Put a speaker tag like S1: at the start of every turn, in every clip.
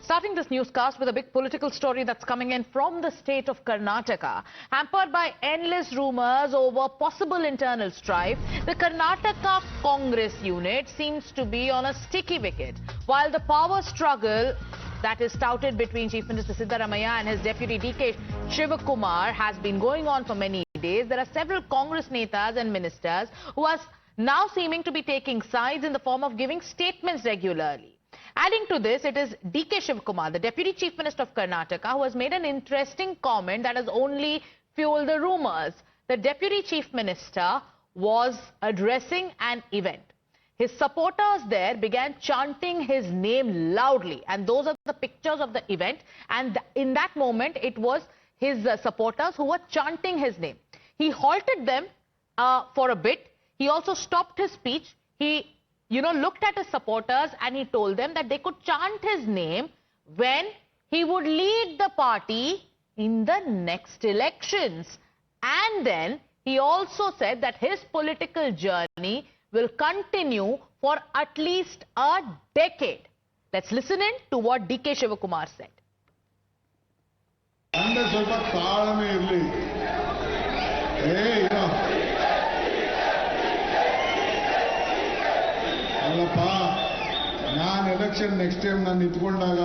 S1: Starting this newscast with a big political story that's coming in from the state of Karnataka. Hampered by endless rumours over possible internal strife, the Karnataka Congress unit seems to be on a sticky wicket. While the power struggle that is touted between Chief Minister Siddaramaiah and his deputy DKS Shivakumar has been going on for many days, there are several Congress netas and ministers who are now seeming to be taking sides in the form of giving statements regularly. Adding to this, it is DK Shivakumar, the Deputy Chief Minister of Karnataka, who has made an interesting comment that has only fueled the rumours. The Deputy Chief Minister was addressing an event. His supporters there began chanting his name loudly, and those are the pictures of the event. And in that moment, it was his supporters who were chanting his name. He halted them for a bit. He also stopped his speech. He looked at his supporters and he told them that they could chant his name when he would lead the party in the next elections. And then he also said that his political journey will continue for at least a decade. Let's listen in to what DK Shivakumar said.
S2: ನಾನು election next time ನಾನು ನಿಂತ್ಕೊಂಡಾಗ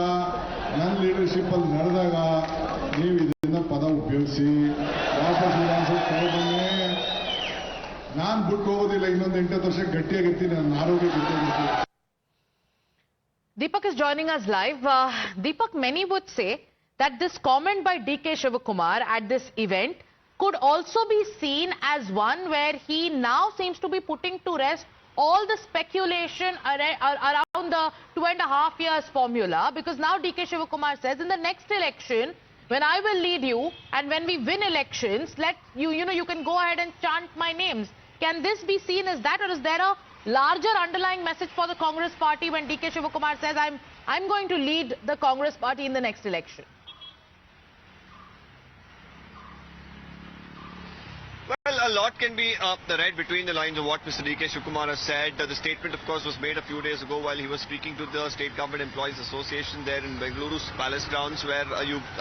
S2: ನನ್ನ leadership ಅಲ್ಲಿ ನಡೆದಾಗ ನೀವು ಇದನ್ನ ಪದ ಉಪಯೋಗಿಸಿ ವಾಪಸ್ ವಿಧಾನಸಭೆ ತಗೊಂಡ್ಬನ್ನಿ. ನಾನು ಬಿಟ್ಟು ಹೋಗೋದಿಲ್ಲ. ಇನ್ನೊಂದು 8 ವರ್ಷ ಗಟ್ಟಿಯಾಗಿರ್ತೀನಿ. ನನ್ನ ಆರೋಗ್ಯ ಗಟ್ಟಿಯಾಗಿರ್ತೀನಿ.
S1: Deepak is joining us live. Deepak, many would say that this comment by DK Shivakumar at this event could also be seen as one where he now seems to be putting to rest all the speculation around the 2.5 years formula, because now DK Shivakumar says in the next election, when I will lead you and when we win elections, you can go ahead and chant my names. Can this be seen as that, or is there a larger underlying message for the Congress party when DK Shivakumar says I'm going to lead the Congress party in the next election?
S3: Well, a lot can be read between the lines of what Mr. DK Shivakumar has said. The statement, of course, was made a few days ago while he was speaking to the State Government Employees Association there in Bengaluru's Palace grounds, where,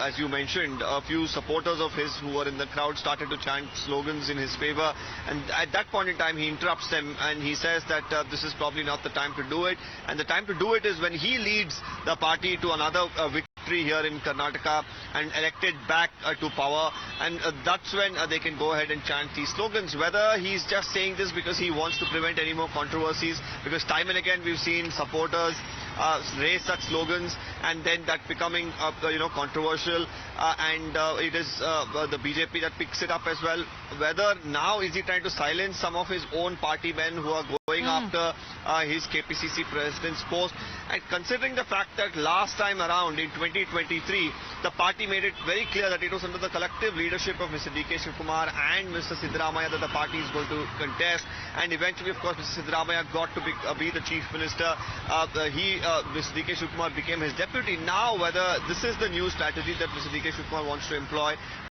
S3: as you mentioned, a few supporters of his who were in the crowd started to chant slogans in his favor. And at that point in time, he interrupts them and he says that this is probably not the time to do it. And the time to do it is when he leads the party to another victory here in Karnataka and elected back to power. And that's when they can go ahead and chant these slogans. Whether he's just saying this because he wants to prevent any more controversies, because time and again we've seen supporters raise such slogans and then that becoming controversial, and it is the BJP that picks it up as well. Whether now is he trying to silence some of his own party men who are going after his KPCC president's post, and considering the fact that last time around in 2023 the party made it very clear that it was under the collective leadership of Mr. DK Shivakumar and Mr. Siddaramaiah that the party is going to contest, and eventually of course Mr. Siddaramaiah got to be the chief minister. Mr. DK Shivakumar became his deputy. Now whether this is the new strategy that Mr. DK Shivakumar wants to employ,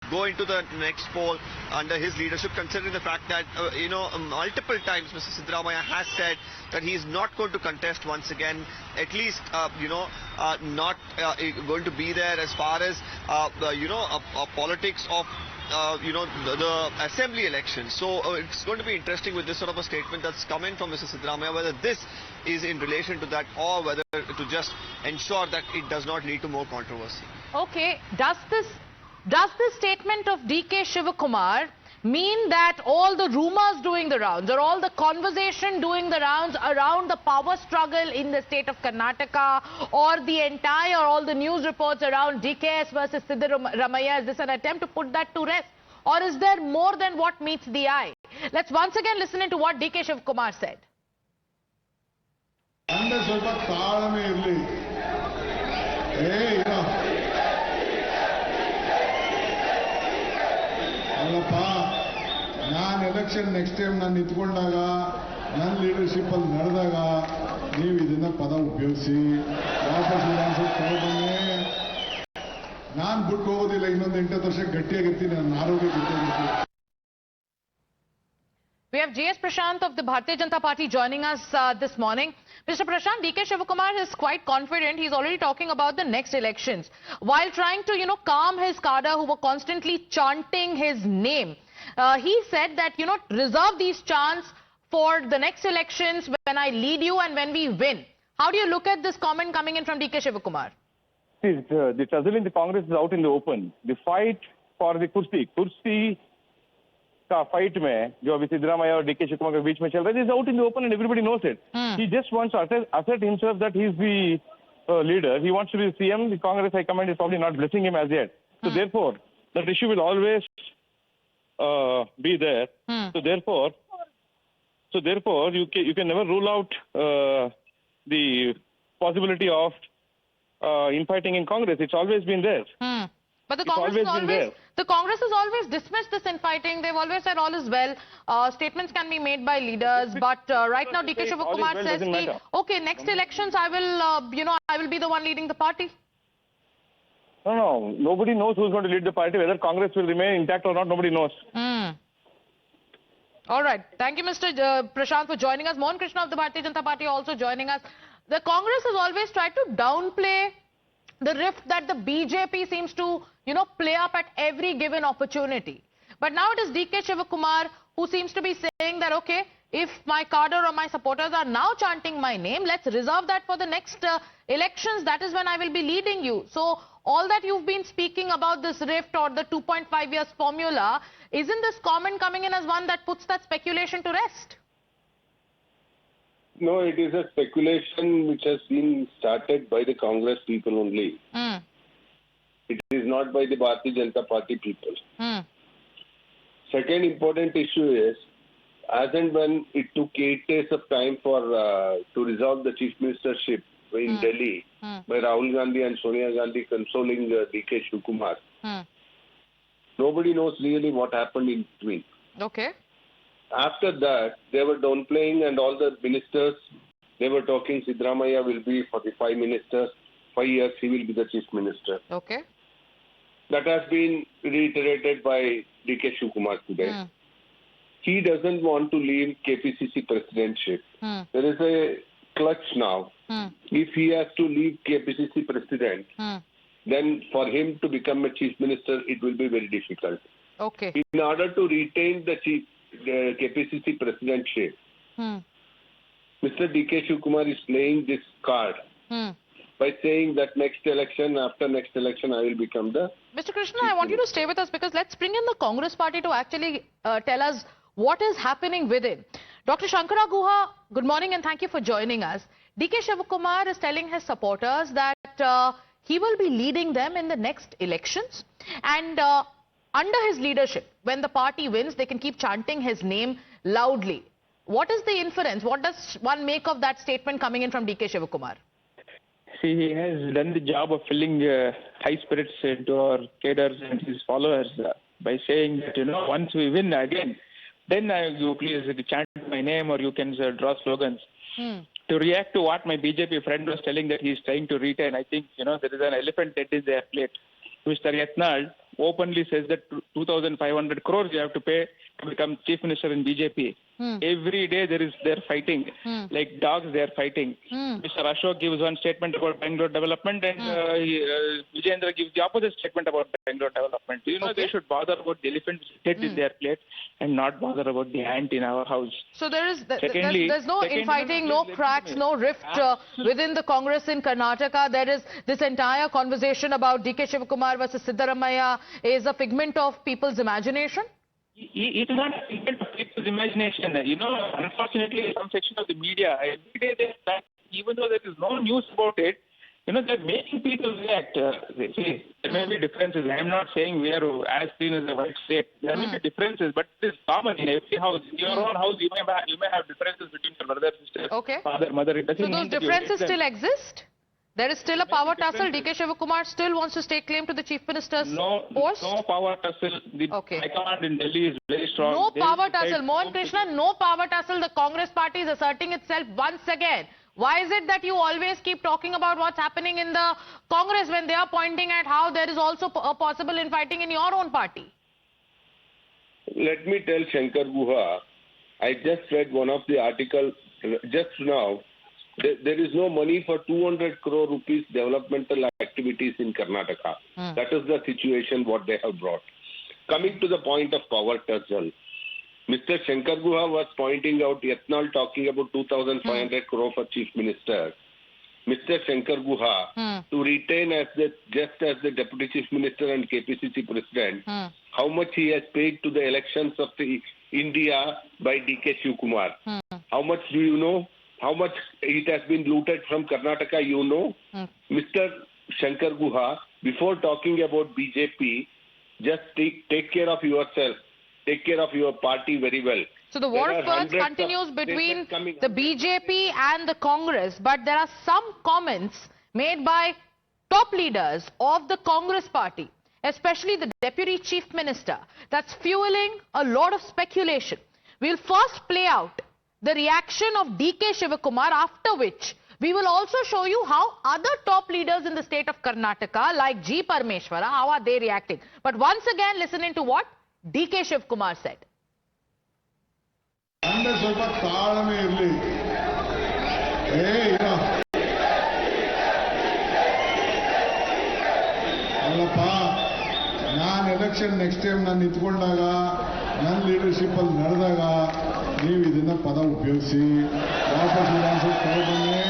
S3: go into the next poll under his leadership, considering the fact that multiple times Mr. Siddaramaiah has said that he is not going to contest once again, at least not going to be there as far as politics of the assembly elections. So it's going to be interesting with this sort of a statement that's coming from Mr. Siddaramaiah, whether this is in relation to that or whether to just ensure that it does not lead to more controversy.
S1: Okay, does this statement of DK Shivakumar mean that all the rumours doing the rounds or all the conversation doing the rounds around the power struggle in the state of Karnataka, or all the news reports around DKS versus Siddaramaiah, is this an attempt to put that to rest? Or is there more than what meets the eye? Let's once again listen into what DK Shivakumar said.
S2: ನಾನು election next time ನಾನು ನಿಂತ್ಕೊಂಡಾಗ ನನ್ನ leadership ಅಲ್ಲಿ ನಡೆದಾಗ ನೀವು ಇದನ್ನ ಪದ ಉಪಯೋಗಿಸಿ ವಾಪಸ್ ವಿಧಾನಸಭೆ ತಗೊಂಡ್ಬನ್ನಿ. ನಾನು ಬಿಟ್ಟು ಹೋಗೋದಿಲ್ಲ. ಇನ್ನೊಂದು 8 ವರ್ಷ ಗಟ್ಟಿಯಾಗಿರ್ತೀನಿ. ನನ್ನ ಆರೋಗ್ಯ ಗಟ್ಟಿಯಾಗಿರ್ತೀನಿ.
S1: We have JS Prashant of the Bharatiya Janata Party joining us this morning. Mr. Prashant, DK Shivakumar is quite confident. He's already talking about the next elections. While trying to, calm his cadre who were constantly chanting his name, he said that, reserve these chants for the next elections when I lead you and when we win. How do you look at this comment coming in from DK Shivakumar?
S4: The trouble in the Congress is out in the open. The fight for the kursi का fight में जो अभी सिद्धरामैया और DK Shivkumar के बीच में चल रहा है, is out in the open and everybody knows it. He just wants to assert himself that he's the leader. He wants to be the CM. The Congress High Command is probably not blessing him as yet. So therefore, that issue will always be there. So therefore, you can never rule out the possibility of infighting in Congress. It's always been there.
S1: But the Congress has always dismissed this infighting. They've always said all is well. Statements can be made by leaders. But right now, DK Shivakumar says, okay, next elections, I will be the one leading the party.
S4: No. Nobody knows who's going to lead the party. Whether Congress will remain intact or not, nobody knows.
S1: All right. Thank you, Mr. Prashant, for joining us. Mohan Krishna of the Bharatiya Janata Party also joining us. The Congress has always tried to downplay the rift that the BJP seems to, play up at every given opportunity. But now it is DK Shivakumar who seems to be saying that, okay, if my cadre or my supporters are now chanting my name, let's reserve that for the next elections. That is when I will be leading you. So all that you've been speaking about this rift or the 2.5 years formula, isn't this comment coming in as one that puts that speculation to rest?
S5: No, it is a speculation which has been started by the Congress people only. It is not by the Bharatiya Janata Party people. Second important issue is, as and when it took 8 days of time for to resolve the chief ministership in Delhi by Rahul Gandhi and Sonia Gandhi consoling DK Shivakumar, nobody knows really what happened in between.
S1: Okay.
S5: After that, they were downplaying and all the ministers, they were talking Siddaramaiah will be for the 5 ministers, 5 years he will be the chief minister.
S1: Okay.
S5: That has been reiterated by DK Shivakumar today. He doesn't want to leave KPCC presidentship. There is a clutch now. If he has to leave KPCC president, then for him to become a chief minister, it will be very difficult.
S1: Okay.
S5: In order to retain the KPCC presidentship, Mr. DK Shivakumar is playing this card by saying that after next election, I will become the...
S1: Mr. Krishna, I want you to stay with us because let's bring in the Congress party to actually tell us what is happening within. Dr. Shankara Guha, good morning and thank you for joining us. DK Shivakumar is telling his supporters that he will be leading them in the next elections and under his leadership, when the party wins, they can keep chanting his name loudly. What is the inference? What does one make of that statement coming in from DK Shivakumar?
S4: See, he has done the job of filling high spirits into our cadres and his followers by saying that, once we win again, then you please chant my name or you can draw slogans. To react to what my BJP friend was telling that he's trying to retain, I think, there is an elephant dead in their plate. Mr. Yatnal openly says that 2,500 crores you have to pay to become chief minister in BJP. Every day they're fighting. Like dogs, they're fighting. Mr. Ashok gives one statement about Bangalore development and Vijayendra gives the opposite statement about Bangalore development. They should bother about the elephant dead in their plate and not bother about the ant in our house.
S1: So there's no infighting, no cracks, no rift within the Congress in Karnataka. There is this entire conversation about DK Shivakumar versus Siddaramaiah is a figment of people's imagination?
S4: It is not a figment of people's imagination. Unfortunately, some section of the media, every day even though there is no news about it, they're making people react. See, there may be differences. I'm not saying we are as clean as a white state. There may be differences, but it is common in every house. In your own house, you may have differences between your brother, sister, father, mother.
S1: So those differences still exist? There is still a power tussle. DK Shivakumar still wants to stake claim to the chief minister's post?
S4: No power tussle. The High Command in Delhi is very strong.
S1: No power tussle. Mohan Krishna, no power tussle. The Congress party is asserting itself once again. Why is it that you always keep talking about what's happening in the Congress when they are pointing at how there is also a possible infighting in your own party?
S5: Let me tell Shankar Guha, I just read one of the articles just now. There is no money for 200 crore rupees developmental activities in Karnataka. That is the situation what they have brought. Coming to the point of power tussle, Mr. Shankar Guha was pointing out Yatnal talking about 2,500 crore for Chief Minister. Mr. Shankar Guha to retain just as the Deputy Chief Minister and KPCC President, how much he has paid to the elections of the India by DK Shivakumar. How much do you know? How much it has been looted from Karnataka, you know? Mr. Shankar Guha, before talking about BJP, just take care of yourself. Take care of your party very well.
S1: So the war of words continues between the BJP and the Congress, but there are some comments made by top leaders of the Congress party, especially the Deputy Chief Minister, that's fueling a lot of speculation. We'll first play out the reaction of DK Shivakumar, after which we will also show you how other top leaders in the state of Karnataka, like G. Parameshwara, how are they reacting. But once again, listen into what DK Shivakumar said.
S2: ಸ್ವಲ್ಪ ತಾಳ್ಮೆ ಇರಲಿ. ಅಲ್ಲಪ್ಪ, ನಾನು election next time ನಾನು ನಿಂತ್ಕೊಂಡಾಗ ನನ್ನ leadership ಅಲ್ಲಿ ನಡೆದಾಗ ನೀವು ಇದನ್ನ ಪದ ಉಪಯೋಗಿಸಿ ವಾಪಸ್ ವಿಧಾನಸಭೆ ತಗೊಬನ್ನಿ.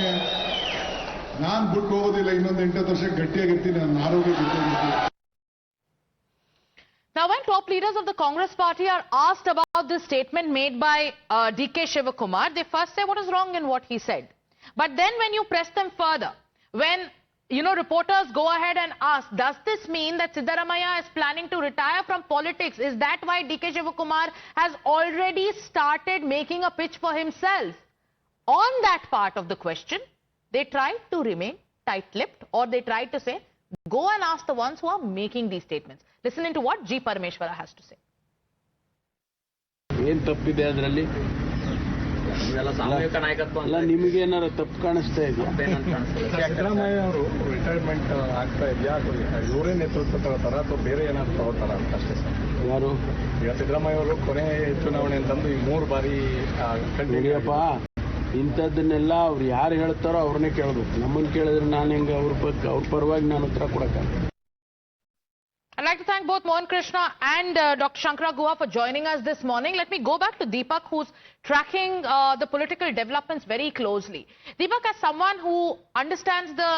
S2: ನಾನು ಬಿಟ್ಟು ಹೋಗೋದಿಲ್ಲ. ಇನ್ನೊಂದು 8 ವರ್ಷ ಗಟ್ಟಿಯಾಗಿರ್ತೀನಿ. ನನ್ನ ಆರೋಗ್ಯ ಗಟ್ಟಿಯಾಗಿರ್ತೀನಿ.
S1: Now, when top leaders of the Congress party are asked about this statement made by DK Shivakumar, they first say what is wrong in what he said. But then when you press them further, when, reporters go ahead and ask, does this mean that Siddaramaiah is planning to retire from politics? Is that why DK Shivakumar has already started making a pitch for himself? On that part of the question, they tried to remain tight-lipped, or they tried to say, go and ask the ones who are making these statements. Listen into what G. Parameshwara has to say.
S6: ಏನು ತಪ್ಪಿದೆ ಅದರಲ್ಲಿ? ಸಾಮೂಹಿಕ ನಾಯಕತ್ವ ಅಲ್ಲ, ನಿಮಗೆ ಏನಾದ್ರು ತಪ್ಪು ಕಾಣಿಸ್ತಾ ಇದೆಯಾ?
S7: ಸಿದ್ದರಾಮಯ್ಯ ಅವರು ರಿಟೈರ್ಮೆಂಟ್ ಆಗ್ತಾ ಇದೆಯಾ ಅಥವಾ ಇವರೇ ನೇತೃತ್ವ ತಗೋತಾರ ಅಥವಾ ಬೇರೆ ಏನಾದ್ರು ತಗೋತಾರ ಅಂತ ಅಷ್ಟೇ ಸರ್.
S6: ಯಾರು?
S7: ಈಗ ಸಿದ್ದರಾಮಯ್ಯ ಅವರು ಕೊನೆ ಚುನಾವಣೆ ಅಂತಂದು ಈ 3 ಬಾರಿ
S6: ನೋಡಿಯಪ್ಪ, ಇಂಥದ್ದನ್ನೆಲ್ಲ ಅವ್ರು ಯಾರು ಹೇಳ್ತಾರೋ ಅವ್ರನ್ನೇ ಕೇಳಬೇಕು. ನಮ್ಮನ್ನು ಕೇಳಿದ್ರೆ ನಾನು ಹೆಂಗೆ ಅವ್ರ ಪರವಾಗಿ ನಾನು ಉತ್ತರ ಕೊಡಕ್ಕಾಗಲ್ಲ.
S1: I'd like to thank both Mohan Krishna and Dr. Shankar Guha for joining us this morning. Let me go back to Deepak, who's tracking the political developments very closely. Deepak, as someone who understands the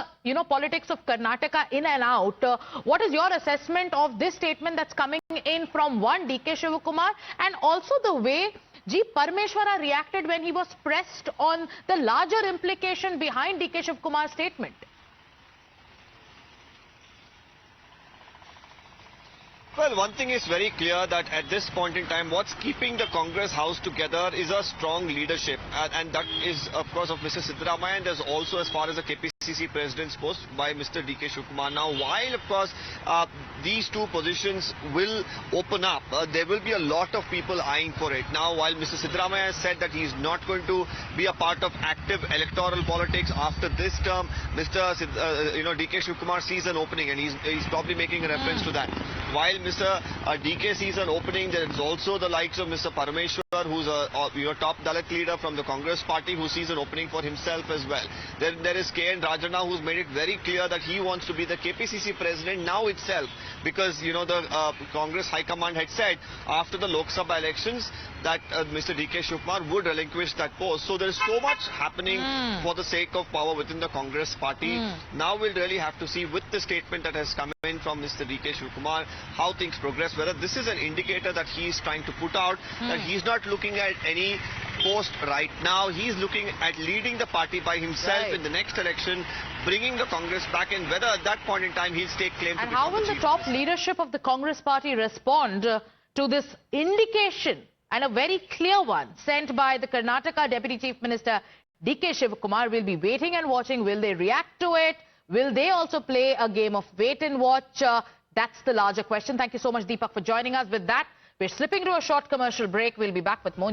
S1: politics of Karnataka in and out, what is your assessment of this statement that's coming in from one DK Shivakumar, and also the way G. Parameshwara reacted when he was pressed on the larger implication behind DK Shivakumar's statement?
S3: Well, one thing is very clear that at this point in time, what's keeping the Congress House together is a strong leadership. And that is, of course, of Mr. Siddaramaiah, and there's also, as far as the KPCC President's post, by Mr. DK Shivakumar. Now, while, of course, these two positions will open up, there will be a lot of people eyeing for it. Now, while Mr. Siddaramaiah has said that he's not going to be a part of active electoral politics after this term, Mr. DK Shivakumar sees an opening, and he's probably making a reference to that. While Mr. DK sees an opening, there is also the likes of Mr. Parameshwar, who's a top Dalit leader from the Congress party, who sees an opening for himself as well. There is K.N. Rajana, who's made it very clear that he wants to be the KPCC president now itself, because the Congress High Command had said after the Lok Sabha elections that Mr. DK Shivakumar would relinquish that post. So there is so much happening for the sake of power within the Congress party. Now we'll really have to see, with the statement that has come in from Mr. DK Shivakumar, how things progress, whether this is an indicator that he is trying to put out, that he's not looking at any post right now. He's looking at leading the party by himself in the next election, bringing the Congress back, and whether at that point in time he'll stake claim to.
S1: And how will the top leadership of the Congress party respond to this indication, and a very clear one, sent by the Karnataka Deputy Chief Minister DK Shivakumar? We'll be waiting and watching. Will they react to it? Will they also play a game of wait and watch? That's the larger question. Thank you so much, Deepak, for joining us. With that, we're slipping to a short commercial break. We'll be back with more.